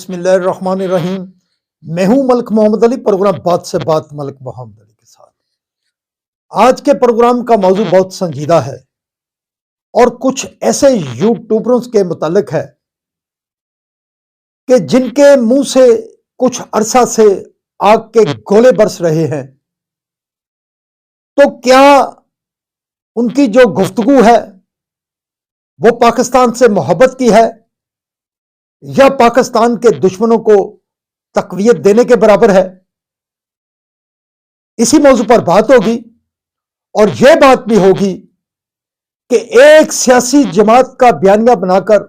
बिस्मिल्लाहिर्रहमानिर्रहीम। मैं हूं मलिक मोहम्मद अली, प्रोग्राम बात से बात मलिक मोहम्मद अली के साथ। आज के प्रोग्राम का मौजू बहुत संजीदा है और कुछ ऐसे यूट्यूबर्स के मुतालिक है कि जिनके मुंह से कुछ अरसा से आग के गोले बरस रहे हैं। तो क्या उनकी जो गुफ्तगू है वो पाकिस्तान से मोहब्बत की है या पाकिस्तान के दुश्मनों को तकवीयत देने के बराबर है? इसी मौजू पर बात होगी और यह बात भी होगी कि एक सियासी जमात का बयानिया बनाकर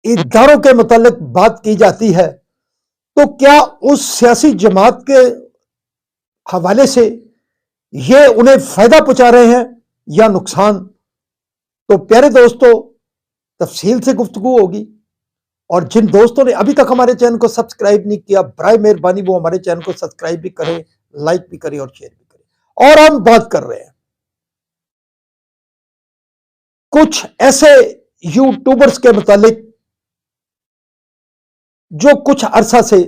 इदारों के मुतालिक बात की जाती है, तो क्या उस सियासी जमात के हवाले से ये उन्हें फायदा पहुंचा रहे हैं या नुकसान? तो प्यारे दोस्तों, तफसील से गुफ्तगू होगी और जिन दोस्तों ने अभी तक हमारे चैनल को सब्सक्राइब नहीं किया, बराए मेहरबानी वो हमारे चैनल को सब्सक्राइब भी करें, लाइक भी करें और शेयर भी करें। और हम बात कर रहे हैं कुछ ऐसे यूट्यूबर्स के मुतालिक जो कुछ अरसा से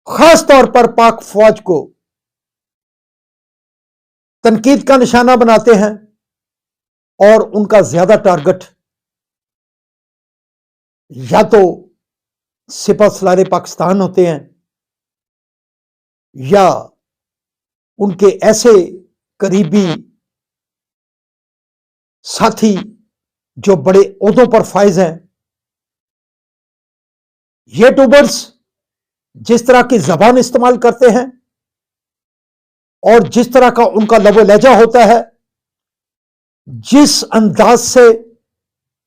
खास तौर पर पाक फौज को तनकीद का निशाना बनाते हैं और उनका ज्यादा टारगेट या तो सिपह सलारे पाकिस्तान होते हैं या उनके ऐसे करीबी साथी जो बड़े ओहदों पर फाइज हैं। यूट्यूबर्स जिस तरह की जबान इस्तेमाल करते हैं और जिस तरह का उनका लबो लहजा होता है, जिस अंदाज से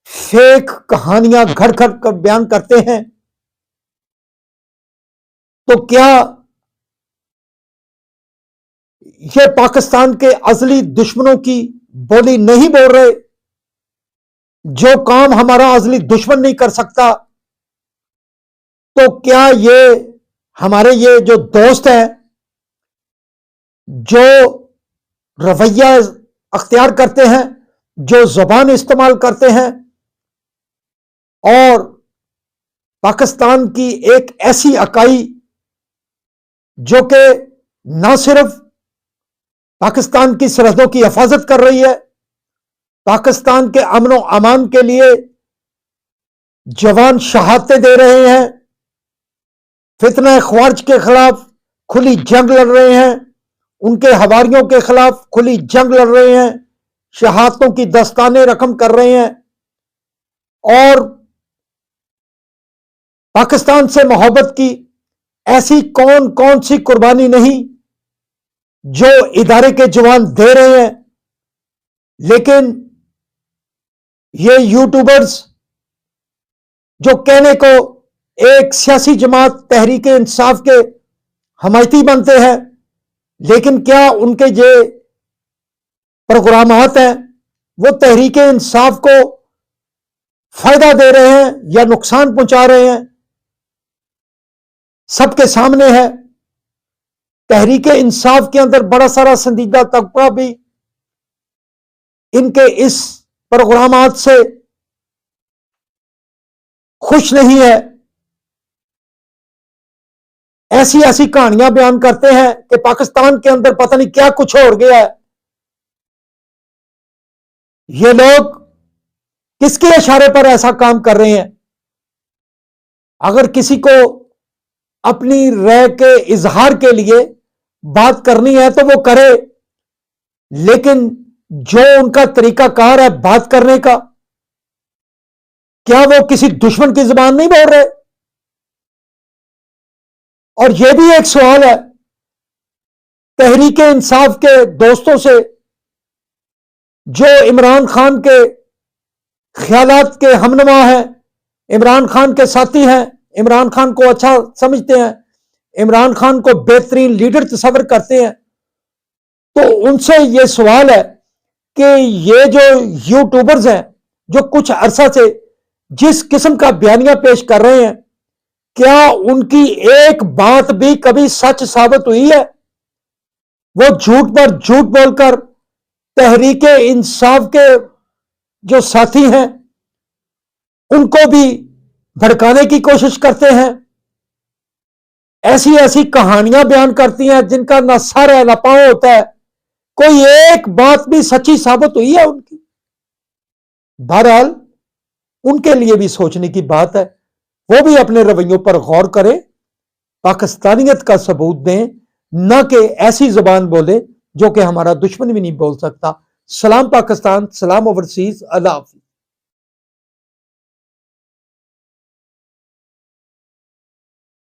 फेक कहानियां घर घर कर बयान करते हैं, तो क्या ये पाकिस्तान के असली दुश्मनों की बोली नहीं बोल रहे? जो काम हमारा असली दुश्मन नहीं कर सकता, तो क्या ये हमारे ये जो दोस्त हैं जो रवैया अख्तियार करते हैं, जो जबान इस्तेमाल करते हैं और पाकिस्तान की एक ऐसी इकाई जो कि न सिर्फ पाकिस्तान की सरहदों की हिफाजत कर रही है, पाकिस्तान के अमन व अमान के लिए जवान शहादतें दे रहे हैं, फितना ख्वारिज के खिलाफ खुली जंग लड़ रहे हैं, उनके हवारियों के खिलाफ खुली जंग लड़ रहे हैं, शहादतों की दस्ताने रकम कर रहे हैं और पाकिस्तान से मोहब्बत की ऐसी कौन कौन सी कुर्बानी नहीं जो इदारे के जवान दे रहे हैं। लेकिन ये यूट्यूबर्स जो कहने को एक सियासी जमात तहरीक इंसाफ के हमायती बनते हैं, लेकिन क्या उनके जो प्रोग्रामात हैं वो तहरीक इंसाफ को फायदा दे रहे हैं या नुकसान पहुंचा रहे हैं, सबके सामने है। तहरीक इंसाफ के अंदर बड़ा सारा संजीदा तबका भी इनके इस प्रोग्रामात से खुश नहीं है। ऐसी ऐसी कहानियां बयान करते हैं कि पाकिस्तान के अंदर पता नहीं क्या कुछ हो गया है। ये लोग किसके इशारे पर ऐसा काम कर रहे हैं? अगर किसी को अपनी राय के इजहार के लिए बात करनी है तो वो करे, लेकिन जो उनका तरीकाकार है बात करने का, क्या वो किसी दुश्मन की जुबान नहीं बोल रहे? और यह भी एक सवाल है तहरीक इंसाफ के दोस्तों से जो इमरान खान के ख्यालात के हमनुमा हैं, इमरान खान के साथी हैं, इमरान खान को अच्छा समझते हैं, इमरान खान को बेहतरीन लीडर तस्वर करते हैं। तो उनसे यह सवाल है कि ये जो यूट्यूबर्स हैं जो कुछ अरसा से जिस किस्म का बयानिया पेश कर रहे हैं, क्या उनकी एक बात भी कभी सच साबित हुई है? वो झूठ पर झूठ बोलकर तहरीक इंसाफ के जो साथी हैं उनको भी भड़काने की कोशिश करते हैं, ऐसी ऐसी कहानियां बयान करती हैं जिनका ना सर है ना पांव होता है, कोई एक बात भी सच्ची साबित हुई है उनकी? बहरहाल उनके लिए भी सोचने की बात है, वो भी अपने रवैयों पर गौर करें, पाकिस्तानियत का सबूत दें, न कि ऐसी जुबान बोले जो कि हमारा दुश्मन भी नहीं बोल सकता। सलाम पाकिस्तान, सलाम ओवरसीज, अल्लाह हाफिज।